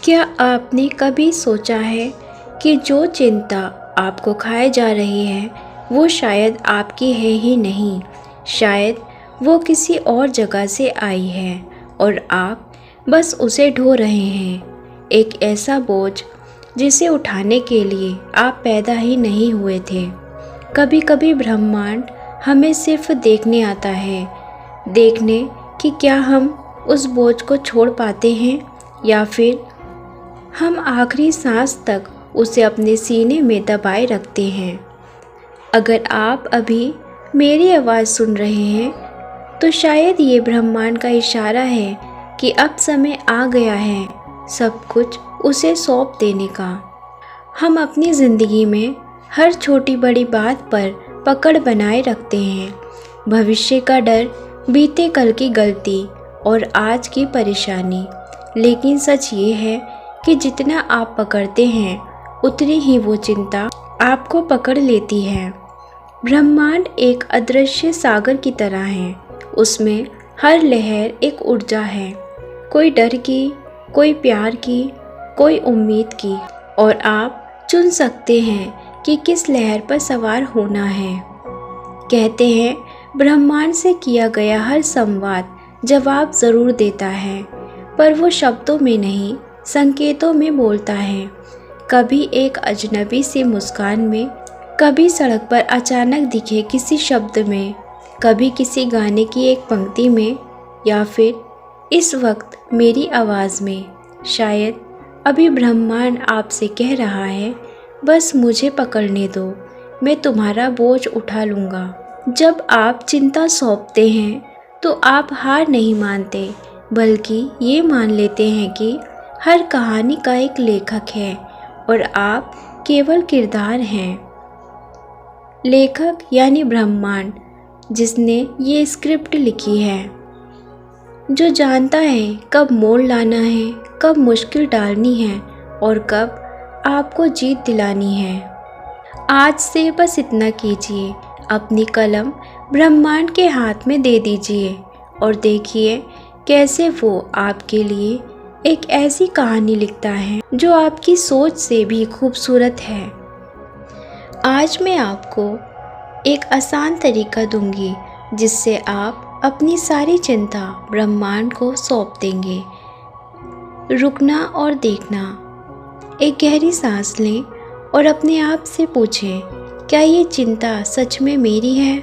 क्या आपने कभी सोचा है कि जो चिंता आपको खाए जा रही है वो शायद आपकी है ही नहीं, शायद वो किसी और जगह से आई है और आप बस उसे ढो रहे हैं। एक ऐसा बोझ जिसे उठाने के लिए आप पैदा ही नहीं हुए थे। कभी कभी ब्रह्मांड हमें सिर्फ देखने आता है, देखने कि क्या हम उस बोझ को छोड़ पाते हैं या फिर हम आखिरी सांस तक उसे अपने सीने में दबाए रखते हैं। अगर आप अभी मेरी आवाज़ सुन रहे हैं तो शायद ये ब्रह्मांड का इशारा है कि अब समय आ गया है सब कुछ उसे सौंप देने का। हम अपनी ज़िंदगी में हर छोटी बड़ी बात पर पकड़ बनाए रखते हैं, भविष्य का डर, बीते कल की गलती और आज की परेशानी। लेकिन सच ये है कि जितना आप पकड़ते हैं उतनी ही वो चिंता आपको पकड़ लेती है। ब्रह्मांड एक अदृश्य सागर की तरह है, उसमें हर लहर एक ऊर्जा है, कोई डर की, कोई प्यार की, कोई उम्मीद की, और आप चुन सकते हैं कि किस लहर पर सवार होना है। कहते हैं ब्रह्मांड से किया गया हर संवाद जवाब ज़रूर देता है, पर वो शब्दों में नहीं संकेतों में बोलता है। कभी एक अजनबी सी मुस्कान में, कभी सड़क पर अचानक दिखे किसी शब्द में, कभी किसी गाने की एक पंक्ति में, या फिर इस वक्त मेरी आवाज़ में। शायद अभी ब्रह्मांड आपसे कह रहा है, बस मुझे पकड़ने दो, मैं तुम्हारा बोझ उठा लूँगा। जब आप चिंता सौंपते हैं तो आप हार नहीं मानते, बल्कि ये मान लेते हैं कि हर कहानी का एक लेखक है और आप केवल किरदार हैं। लेखक यानी ब्रह्मांड, जिसने ये स्क्रिप्ट लिखी है, जो जानता है कब मोड़ लाना है, कब मुश्किल डालनी है और कब आपको जीत दिलानी है। आज से बस इतना कीजिए, अपनी कलम ब्रह्मांड के हाथ में दे दीजिए और देखिए कैसे वो आपके लिए एक ऐसी कहानी लिखता है जो आपकी सोच से भी खूबसूरत है। आज मैं आपको एक आसान तरीका दूंगी जिससे आप अपनी सारी चिंता ब्रह्मांड को सौंप देंगे। रुकना और देखना। एक गहरी सांस लें और अपने आप से पूछें, क्या ये चिंता सच में मेरी है?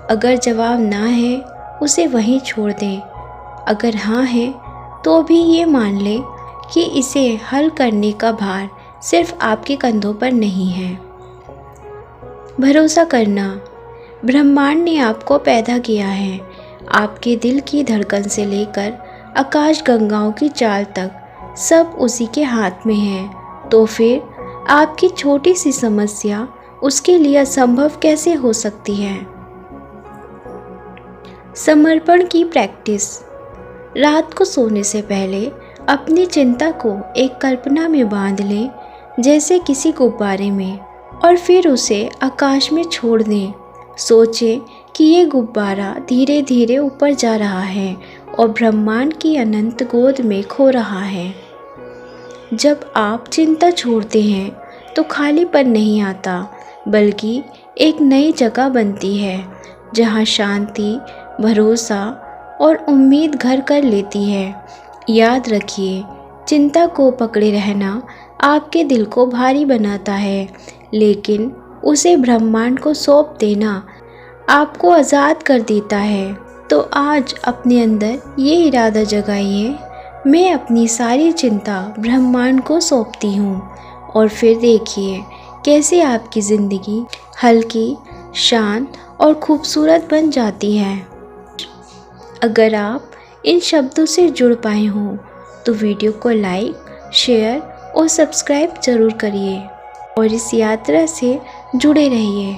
अगर जवाब ना है उसे वहीं छोड़ दें। अगर हाँ है तो भी ये मान लें कि इसे हल करने का भार सिर्फ आपके कंधों पर नहीं है। भरोसा करना। ब्रह्मांड ने आपको पैदा किया है, आपके दिल की धड़कन से लेकर आकाश गंगाओं की चाल तक सब उसी के हाथ में है। तो फिर आपकी छोटी सी समस्या उसके लिए असंभव कैसे हो सकती है? समर्पण की प्रैक्टिस। रात को सोने से पहले अपनी चिंता को एक कल्पना में बांध लें, जैसे किसी गुब्बारे में, और फिर उसे आकाश में छोड़ दें। सोचें कि ये गुब्बारा धीरे धीरे ऊपर जा रहा है और ब्रह्मांड की अनंत गोद में खो रहा है। जब आप चिंता छोड़ते हैं तो खालीपन नहीं आता, बल्कि एक नई जगह बनती है जहाँ शांति, भरोसा और उम्मीद घर कर लेती है। याद रखिए, चिंता को पकड़े रहना आपके दिल को भारी बनाता है, लेकिन उसे ब्रह्मांड को सौंप देना आपको आज़ाद कर देता है। तो आज अपने अंदर ये इरादा जगाइए, मैं अपनी सारी चिंता ब्रह्मांड को सौंपती हूँ, और फिर देखिए कैसे आपकी ज़िंदगी हल्की, शांत और खूबसूरत बन जाती है। अगर आप इन शब्दों से जुड़ पाए हों तो वीडियो को लाइक, शेयर और सब्सक्राइब ज़रूर करिए और इस यात्रा से जुड़े रहिए।